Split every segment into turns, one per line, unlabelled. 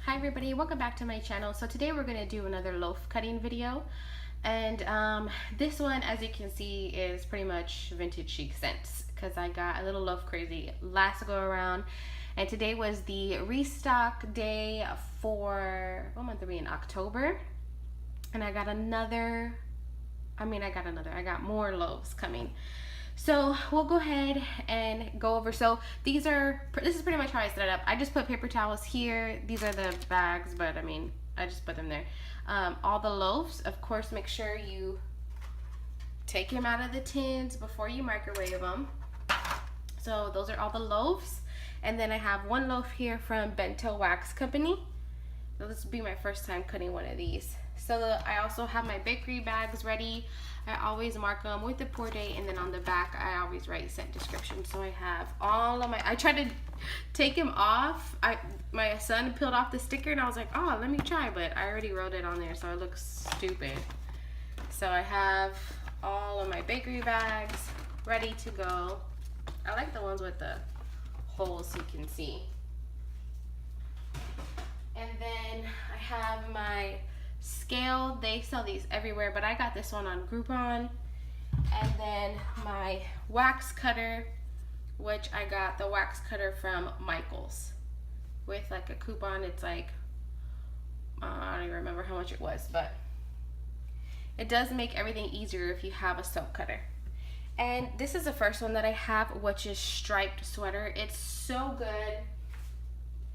Hi everybody, welcome back to my channel. So today we're going to do another loaf cutting video, and this one, as you can see, is pretty much vintage chic scents because I got a little loaf crazy last go around, and today was the restock day for, what month are we in? October. And I got more loaves coming. So we'll go ahead and go over. So this is pretty much how I set it up. I just put paper towels here. These are the bags, but I mean, I just put them there. All the loaves, of course, make sure you take them out of the tins before you microwave them. So those are all the loaves. And then I have one loaf here from Bento Wax Company. So this will be my first time cutting one of these. So I also have my bakery bags ready. I always mark them with the pour date, and then on the back I always write scent description. So I have all of I tried to take them off. My son peeled off the sticker and I was like, oh, let me try, but I already wrote it on there, so it looks stupid. So I have all of my bakery bags ready to go. I like the ones with the holes so you can see. And then I have my scale. They sell these everywhere, but I got this one on Groupon. And then my wax cutter, which I got the wax cutter from Michael's with like a coupon. It's like, I don't even remember how much it was, but it does make everything easier if you have a silk cutter. And this is the first one that I have, which is striped sweater. It's so good.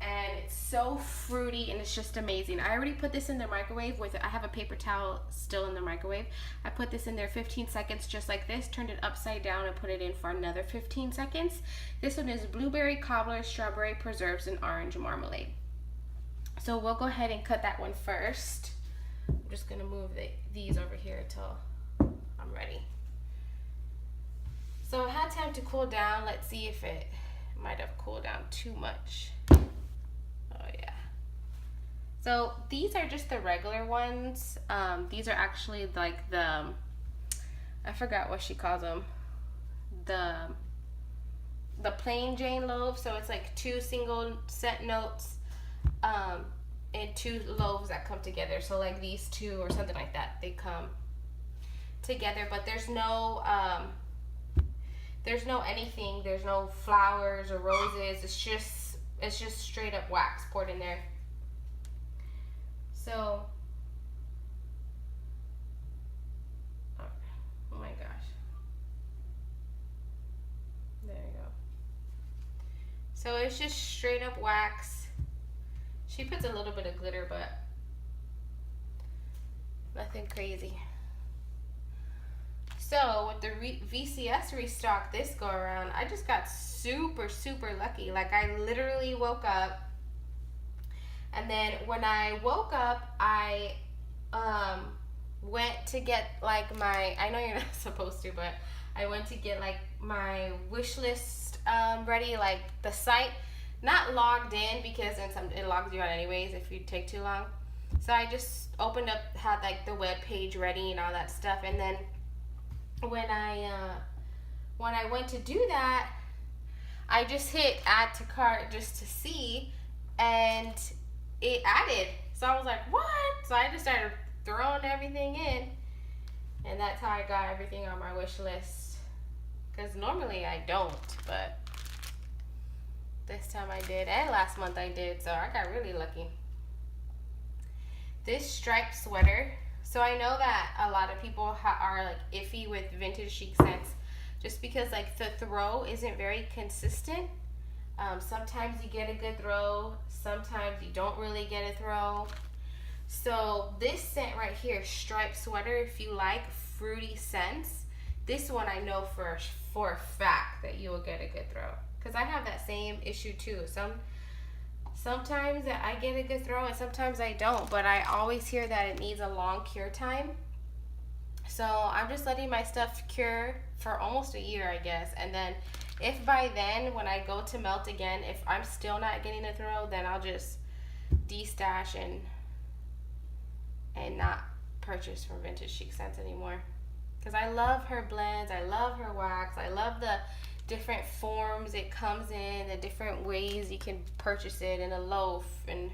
And it's so fruity, and it's just amazing. I already put this in the microwave with it. I have a paper towel still in the microwave. I put this in there 15 seconds just like this, turned it upside down and put it in for another 15 seconds. This one is blueberry cobbler, strawberry preserves, and orange marmalade. So we'll go ahead and cut that one first. I'm just gonna move these over here until I'm ready. So it had time to cool down. Let's see if it might have cooled down too much. Oh yeah. So these are just the regular ones. These are actually like the, I forgot what she calls them, the plain Jane loaf. So it's like 2 single set notes and 2 loaves that come together. So like these 2 or something like that, they come together, but there's no anything, there's no flowers or roses. It's just straight up wax poured in there. So, oh my gosh. There you go. So it's just straight up wax. She puts a little bit of glitter, but nothing crazy. So with the VCS restock this go around, I just got super lucky. Like I literally woke up, and then when I woke up, I went to get like my, I know you're not supposed to, but I went to get like my wish list ready, like the site, not logged in because it logs you out anyways if you take too long. So I just opened up, had like the web page ready and all that stuff, and then when I went to do that, I just hit add to cart just to see, and it added. So I was like, what? So I just started throwing everything in, and that's how I got everything on my wish list. Because normally I don't, but this time I did, and last month I did, so I got really lucky. This striped sweater. So I know that a lot of people are like iffy with vintage chic scents just because like the throw isn't very consistent. Sometimes you get a good throw, sometimes you don't really get a throw. So this scent right here, striped sweater, if you like fruity scents, this one I know for a fact that you will get a good throw. Because I have that same issue too. Sometimes I get a good throw and sometimes I don't, but I always hear that it needs a long cure time. So I'm just letting my stuff cure for almost a year, I guess. And then if by then, when I go to melt again, if I'm still not getting a throw, then I'll just de-stash and not purchase from Vintage Chic Scents anymore. Because I love her blends, I love her wax, I love the different forms it comes in, the different ways you can purchase it in a loaf and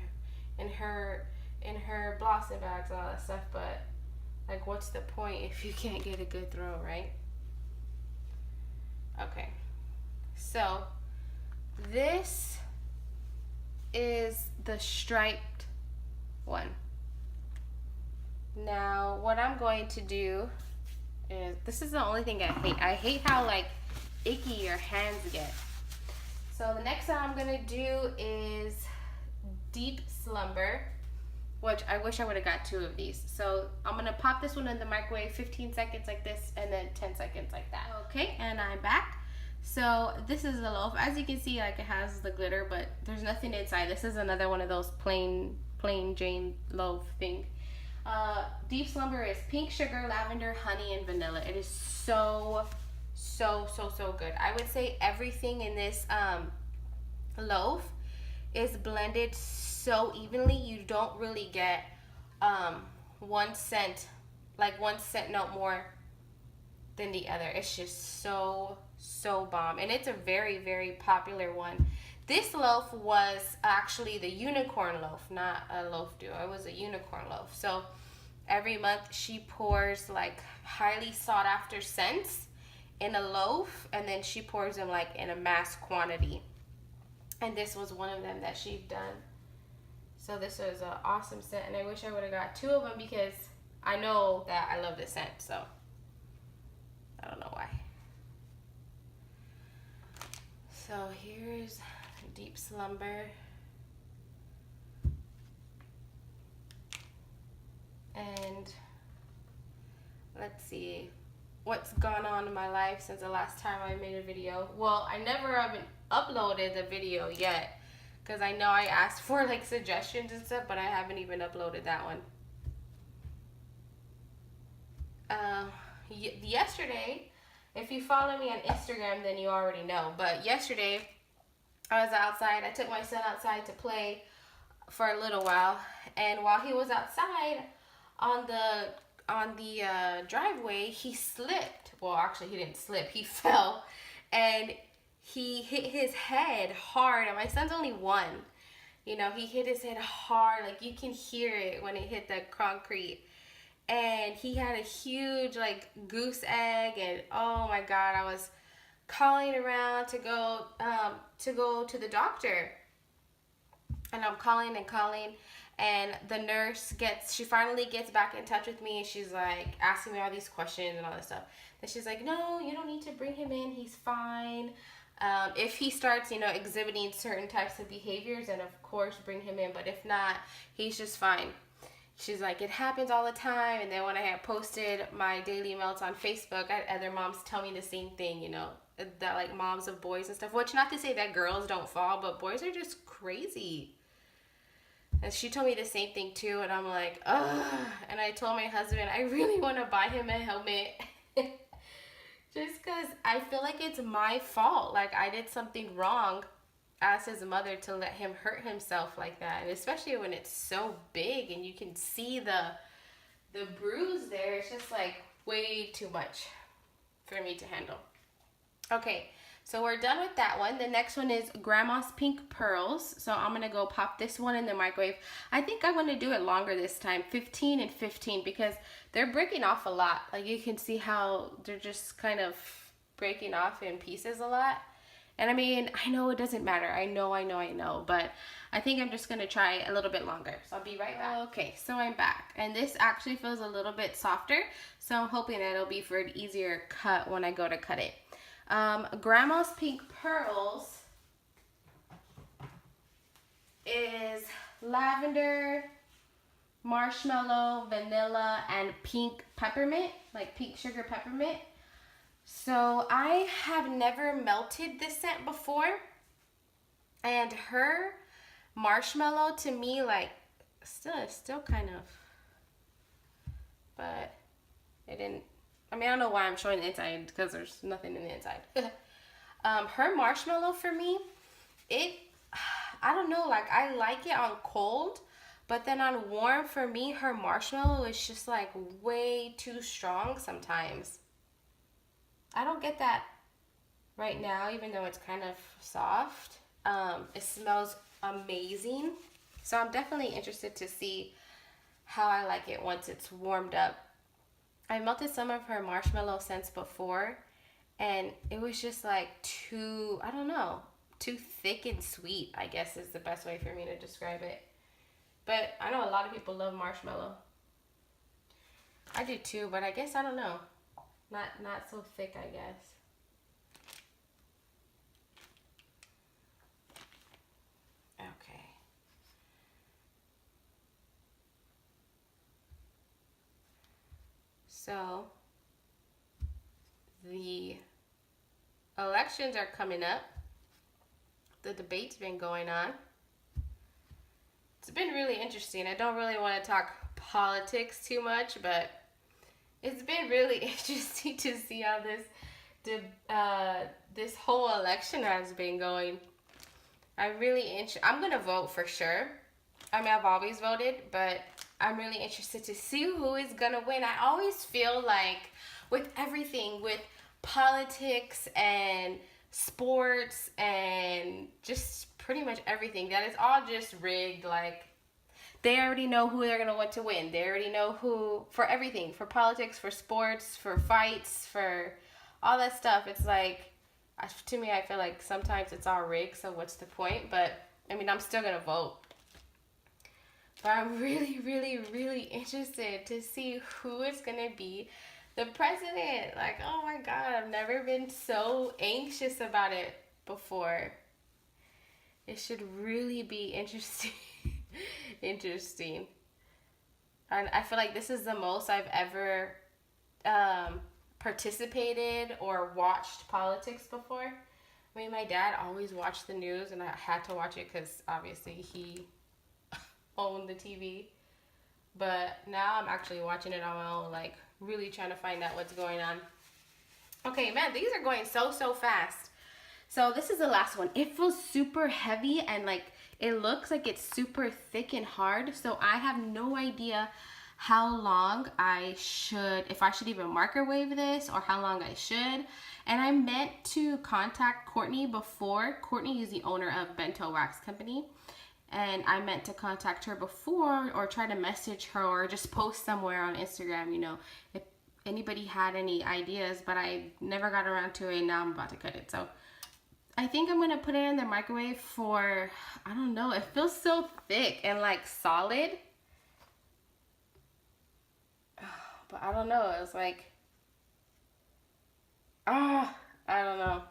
in her blossom bags and all that stuff, but like what's the point if you can't get a good throw, right? Okay, so this is the striped one. Now what I'm going to do is, this is the only thing I hate. I hate how like icky your hands get. So the next one I'm gonna do is Deep Slumber, which I wish I would have got 2 of these. So I'm gonna pop this one in the microwave 15 seconds like this, and then 10 seconds like that. Okay, and I'm back. So this is the loaf. As you can see, like it has the glitter, but there's nothing inside. This is another one of those plain Jane loaf thing. Deep Slumber is pink sugar, lavender, honey, and vanilla. It is so good. I would say everything in this loaf is blended so evenly. You don't really get 1 cent, like 1 cent note more than the other. It's just so bomb, and it's a very popular one. This loaf was actually the unicorn loaf, not a loaf duo. It was a unicorn loaf. So every month she pours like highly sought after scents in a loaf, and then she pours them like in a mass quantity. And this was one of them that she'd done. So this was an awesome scent, and I wish I would have got 2 of them because I know that I love this scent, so I don't know why. So here's Deep Slumber. And let's see what's gone on in my life since the last time I made a video. Well, I never haven't uploaded the video yet because I know I asked for like suggestions and stuff, but I haven't even uploaded that one. Yesterday, if you follow me on Instagram, then you already know, but yesterday I was outside. I took my son outside to play for a little while, and while he was outside on the driveway, he slipped. Well, actually he didn't slip, he fell, and he hit his head hard. And my son's only 1. You know, he hit his head hard, like you can hear it when it hit the concrete. And he had a huge like goose egg, and oh my god, I was calling around to go to the doctor. And I'm calling, and the nurse she finally gets back in touch with me, and she's like asking me all these questions and all this stuff. Then she's like, no, you don't need to bring him in, he's fine. If he starts, you know, exhibiting certain types of behaviors, then of course bring him in, but if not, he's just fine. She's like, it happens all the time. And then when I had posted my daily melts on Facebook, I had other moms tell me the same thing, you know, that like moms of boys and stuff, which not to say that girls don't fall, but boys are just crazy. And she told me the same thing too, and I'm like, ugh. And I told my husband, I really want to buy him a helmet. Just because I feel like it's my fault. Like I did something wrong as his mother to let him hurt himself like that. And especially when it's so big and you can see the bruise there. It's just like way too much for me to handle. Okay, so we're done with that one. The next one is Grandma's Pink Pearls. So I'm going to go pop this one in the microwave. I think I'm going to do it longer this time, 15 and 15, because they're breaking off a lot. Like you can see how they're just kind of breaking off in pieces a lot. And I mean, I know it doesn't matter. I know. But I think I'm just going to try a little bit longer. So I'll be right back. Okay, so I'm back. And this actually feels a little bit softer. So I'm hoping that it'll be for an easier cut when I go to cut it. Grandma's Pink Pearls is lavender, marshmallow, vanilla, and pink peppermint, like pink sugar peppermint. So I have never melted this scent before, and her marshmallow to me, like, still kind of, but it didn't. I mean, I don't know why I'm showing the inside because there's nothing in the inside. Her marshmallow for me, I don't know, like I like it on cold, but then on warm for me, her marshmallow is just like way too strong sometimes. I don't get that right now, even though it's kind of soft. It smells amazing. So I'm definitely interested to see how I like it once it's warmed up. I melted some of her marshmallow scents before, and it was just like too, I don't know, too thick and sweet, I guess is the best way for me to describe it. But I know a lot of people love marshmallow. I do too, but I guess I don't know. Not so thick, I guess. Okay. So the elections are coming up. The debate's been going on. It's been really interesting. I don't really want to talk politics too much, but it's been really interesting to see how this whole election has been going. I'm gonna vote for sure. I mean, I've always voted, but I'm really interested to see who is gonna win. I always feel like with everything, with politics and sports and just pretty much everything, that is all just rigged. Like, they already know who they're going to want to win. They already know who, for everything, for politics, for sports, for fights, for all that stuff. It's like, to me, I feel like sometimes it's all rigged, so what's the point? But, I mean, I'm still going to vote. But I'm really, really, really interested to see who is going to be the president. Like, oh my God, I've never been so anxious about it before. It should really be interesting. Interesting. And I feel like this is the most I've ever participated or watched politics before. I mean, my dad always watched the news, and I had to watch it because obviously he owned the TV. But now I'm actually watching it on my own, like really trying to find out what's going on. Okay, man, these are going so fast. So this is the last one. It feels super heavy and like it looks like it's super thick and hard. So I have no idea how long if I should even microwave this or how long I should. And I meant to contact Courtney before. Courtney is the owner of Bento Wax Company. And I meant to contact her before or try to message her or just post somewhere on Instagram, if anybody had any ideas, but I never got around to it, and now I'm about to cut it. So I think I'm going to put it in the microwave for, I don't know, it feels so thick and like solid. But I don't know, it's like, I don't know.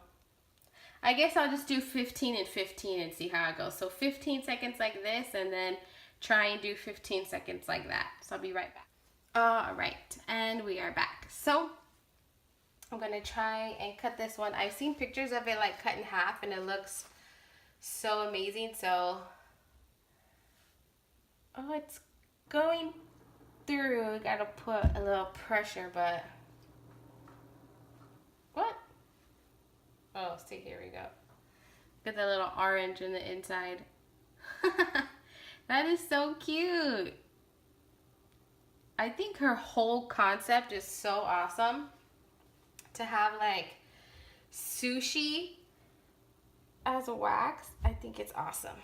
I guess I'll just do 15 and 15 and see how it goes. So 15 seconds like this and then try and do 15 seconds like that. So I'll be right back. All right, and we are back. So I'm gonna try and cut this one. I've seen pictures of it like cut in half and it looks so amazing. So, it's going through. We gotta put a little pressure, but what? Oh, see, here we go. Got the little orange in the inside. That is so cute. I think her whole concept is so awesome. To have like sushi as a wax, I think it's awesome.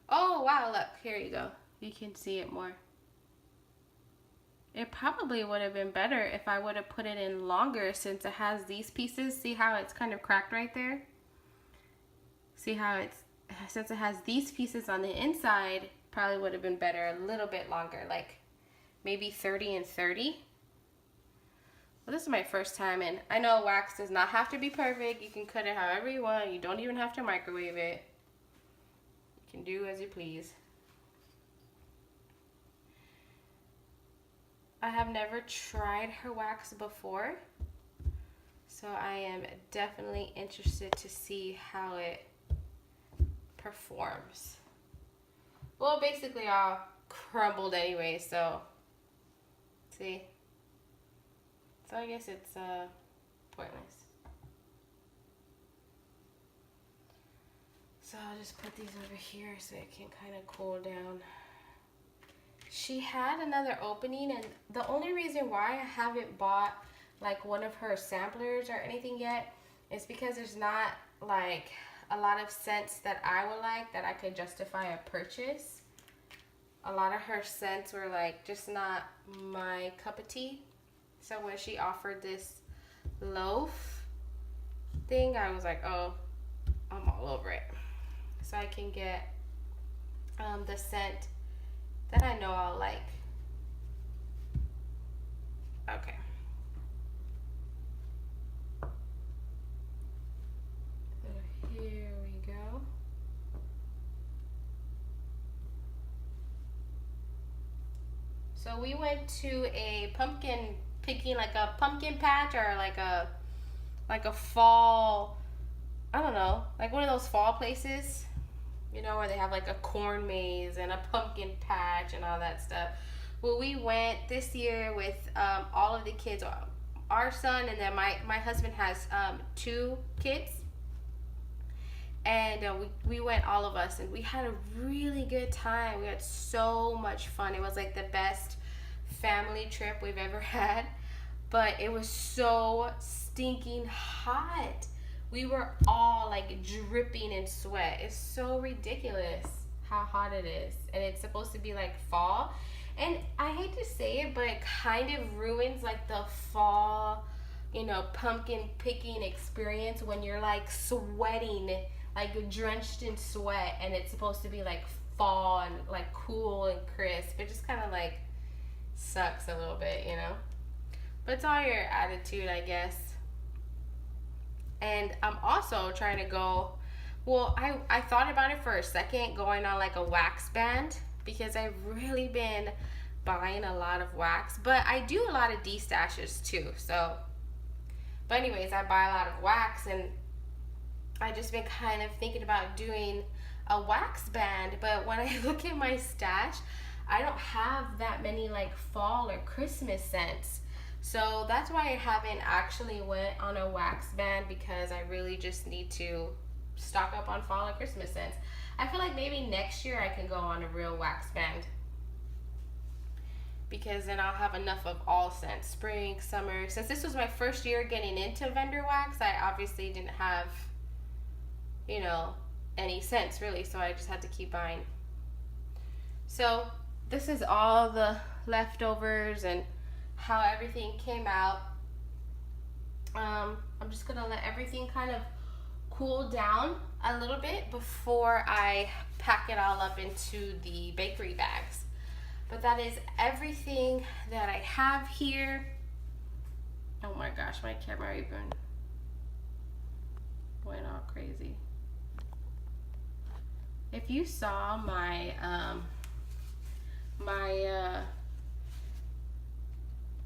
Oh wow, look, here you go. You can see it more. It probably would have been better if I would have put it in longer since it has these pieces. See how it's kind of cracked right there? See how since it has these pieces on the inside, probably would have been better a little bit longer, like maybe 30 and 30. Well, this is my first time, and I know wax does not have to be perfect. You can cut it however you want. You don't even have to microwave it. You can do as you please. I have never tried her wax before, so I am definitely interested to see how it performs. Well, basically all crumbled anyway, so see. So I guess it's pointless. So I'll just put these over here so it can kind of cool down. She had another opening, and the only reason why I haven't bought like one of her samplers or anything yet is because there's not like a lot of scents that I would like that I could justify a purchase. A lot of her scents were like just not my cup of tea. So when she offered this Loaf thing, I was like, oh, I'm all over it. So I can get the scent that I know I'll like. Okay. So here we go. So we went to a pumpkin picking, like a pumpkin patch, or like a fall, I don't know, like one of those fall places, you know, where they have like a corn maze and a pumpkin patch and all that stuff. Well, we went this year with all of the kids, our son, and then my husband has 2 kids. And we went, all of us, and we had a really good time. We had so much fun. It was like the best family trip we've ever had. But it was so stinking hot. We were all like dripping in sweat. It's so ridiculous how hot it is. And it's supposed to be like fall. And I hate to say it, but it kind of ruins like the fall, you know, pumpkin picking experience when you're like sweating, like drenched in sweat, and it's supposed to be like fall and like cool and crisp. It just kind of like sucks a little bit, you know? But it's all your attitude, I guess. And I'm also trying to go, well, I thought about it for a second, going on like a wax band, because I've really been buying a lot of wax. But I do a lot of destashes too. So, but anyways, I buy a lot of wax, and I just been kind of thinking about doing a wax band. But when I look at my stash, I don't have that many like fall or Christmas scents. So that's why I haven't actually went on a wax band, because I really just need to stock up on fall and Christmas scents. I feel like maybe next year I can go on a real wax band, because then I'll have enough of all scents, spring, summer. Since this was my first year getting into vendor wax, I obviously didn't have, you know, any scents really, so I just had to keep buying. So this is all the leftovers and how everything came out. I'm just gonna let everything kind of cool down a little bit before I pack it all up into the bakery bags. But that is everything that I have here. Oh my gosh, my camera even went all crazy. If you saw my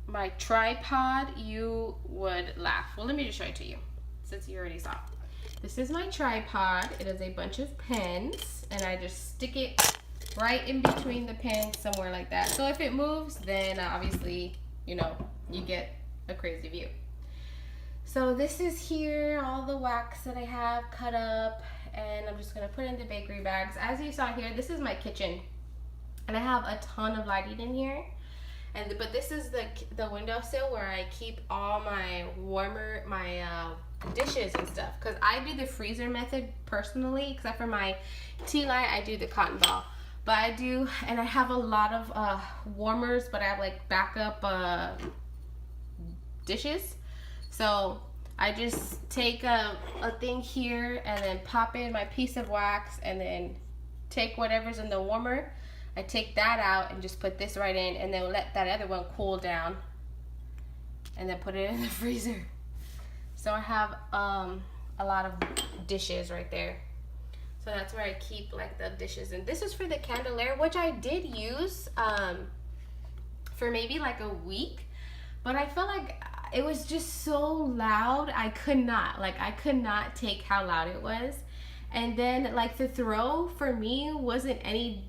my tripod, you would laugh. Well, let me just show it to you, since you already saw. This is my tripod. It is a bunch of pens, and I just stick it right in between the pens, somewhere like that. So if it moves, then obviously, you know, you get a crazy view. So this is here, all the wax that I have cut up, and I'm just gonna put it into bakery bags. As you saw here, this is my kitchen, and I have a ton of lighting in here. But this is the windowsill where I keep all my dishes and stuff, because I do the freezer method personally, except for my tea light, I do the cotton ball. But I do, and I have a lot of warmers, but I have like backup dishes. So I just take a thing here and then pop in my piece of wax, and then take whatever's in the warmer. I take that out and just put this right in, and then let that other one cool down, and then put it in the freezer. So I have a lot of dishes right there. So that's where I keep like the dishes. And this is for the candelier, which I did use for maybe like a week, but I felt like it was just so loud. I could not take how loud it was. And then like the throw for me wasn't any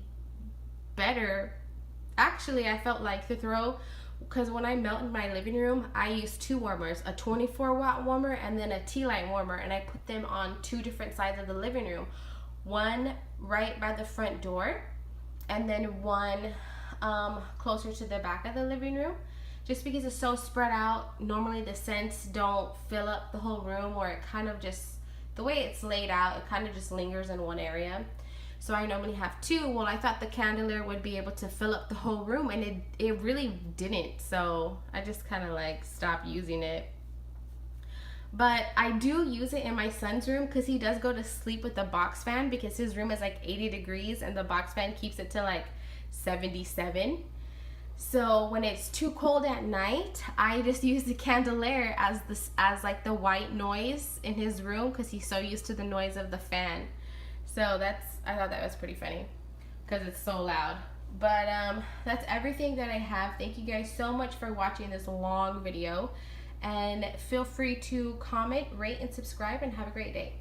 better. Actually, I felt like the throw, because when I melt in my living room, I use 2 warmers, a 24-watt warmer and then a tea light warmer, and I put them on 2 different sides of the living room. One right by the front door, and then one closer to the back of the living room, just because it's so spread out. Normally the scents don't fill up the whole room, or it kind of just the way it's laid out, it kind of just lingers in one area. So I normally have two. Well, I thought the candelier would be able to fill up the whole room, and it really didn't. So I just kind of like stopped using it. But I do use it in my son's room because he does go to sleep with the box fan because his room is like 80 degrees and the box fan keeps it to like 77. So when it's too cold at night, I just use the candelier as like the white noise in his room because he's so used to the noise of the fan. So I thought that was pretty funny because it's so loud. But that's everything that I have. Thank you guys so much for watching this long video, and feel free to comment, rate, and subscribe, and have a great day.